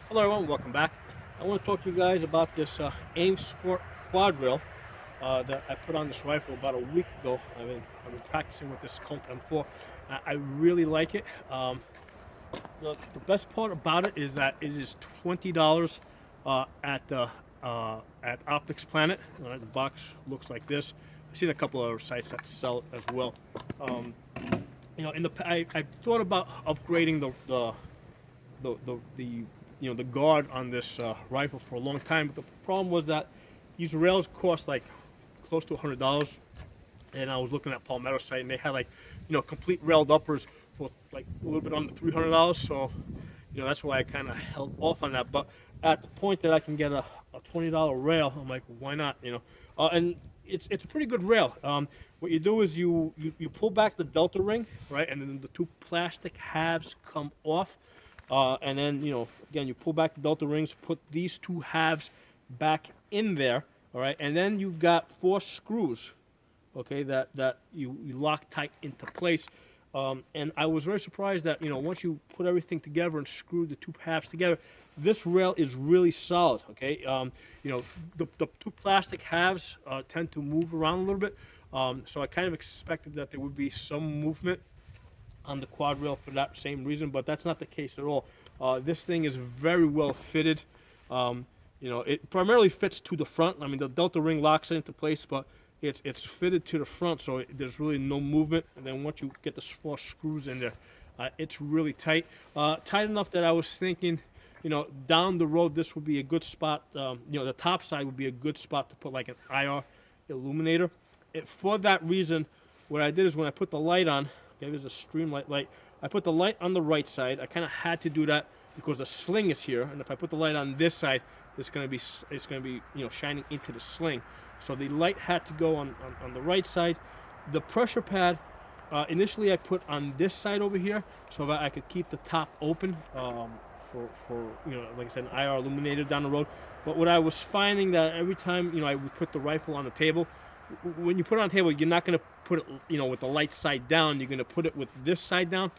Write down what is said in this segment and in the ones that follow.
Hello everyone, welcome back. I want to talk to you guys about this AIM Sport quad rail that I put on this rifle about a week ago. I've been practicing with this Colt M4. I really like it. The best part about it is that it is $20 at Optics Planet. The box looks like this. I've seen a couple of other sites that sell it as well. Um, I thought about upgrading the guard on this rifle for a long time, but the problem was that these rails cost like close to $100, and I was looking at Palmetto site and they had like complete railed uppers for like a little bit under $300. So that's why I kind of held off on that. But at the point that I can get a $20 rail, I'm like, why not? And it's a pretty good rail. What you do is you pull back the delta ring, right, and then the two plastic halves come off. And then, again, you pull back the delta rings, put these two halves back in there, all right? And then you've got 4 screws, okay, that you lock tight into place. And I was very surprised that, once you put everything together and screw the two halves together, this rail is really solid, okay? The two plastic halves tend to move around a little bit. So I kind of expected that there would be some movement on the quad rail for that same reason, but that's not the case at all. This thing is very well fitted. It primarily fits to the front. I mean, the delta ring locks it into place, but it's fitted to the front, so there's really no movement. And then once you get the 4 screws in there, it's really tight. Tight enough that I was thinking, down the road, this would be a good spot. The top side would be a good spot to put like an IR illuminator. For that reason, what I did is when I put the light on, okay, there's a Streamlight light. I put the light on the right side. I kind of had to do that because the sling is here, and if I put the light on this side, it's going to be shining into the sling. So the light had to go on the right side. The pressure pad, initially I put on this side over here so that I could keep the top open for like I said, an IR illuminator down the road. But what I was finding that every time I would put the rifle on the table, when you put it on the table, you're not going to put it, with the light side down. You're going to put it with this side down.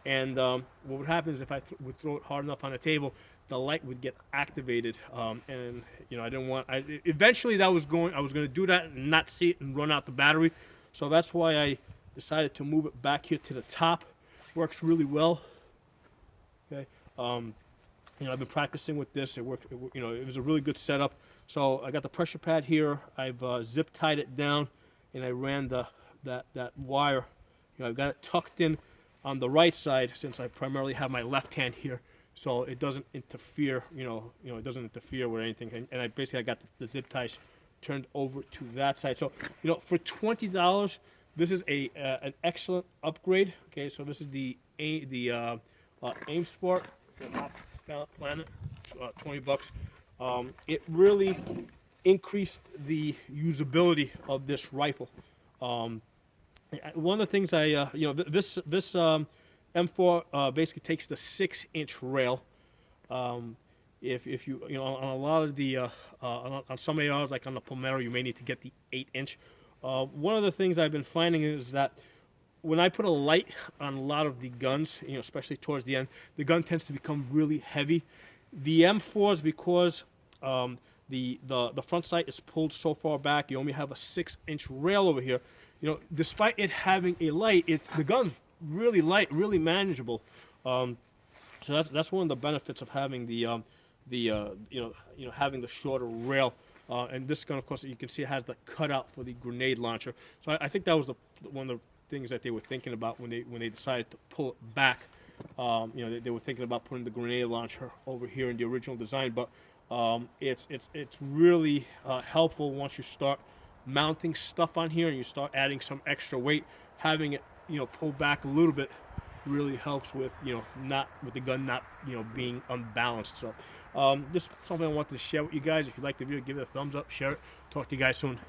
And what would happen is if I would throw it hard enough on the table, the light would get activated. And I didn't want. Eventually, I was going to do that and not see it and run out the battery. So that's why I decided to move it back here to the top. Works really well. Okay. I've been practicing with this. It worked. It was a really good setup. So I got the pressure pad here. I've zip tied it down, and I ran that wire. I've got it tucked in on the right side since I primarily have my left hand here, so it doesn't interfere. It doesn't interfere with anything. And I got the zip ties turned over to that side. So for $20, this is an excellent upgrade. Okay, so this is the AIM Sport Planet, $20. It really increased the usability of this rifle. One of the things this M4 basically takes the 6-inch rail. If you on a lot of the on some ARs like on the Palmetto, you may need to get the 8-inch. One of the things I've been finding is that when I put a light on a lot of the guns, especially towards the end, the gun tends to become really heavy. The M4s, because the front sight is pulled so far back, you only have a 6-inch rail over here. Despite it having a light, the gun's really light, really manageable. So that's one of the benefits of having the having the shorter rail. And this gun, of course, you can see it has the cutout for the grenade launcher. So I think that was one of the things that they were thinking about when they decided to pull it back. They were thinking about putting the grenade launcher over here in the original design, but it's really helpful once you start mounting stuff on here and you start adding some extra weight. Having it pull back a little bit really helps with not with the gun not being unbalanced. So just something I wanted to share with you guys. If you like the video, give it a thumbs up, share it. Talk to you guys soon.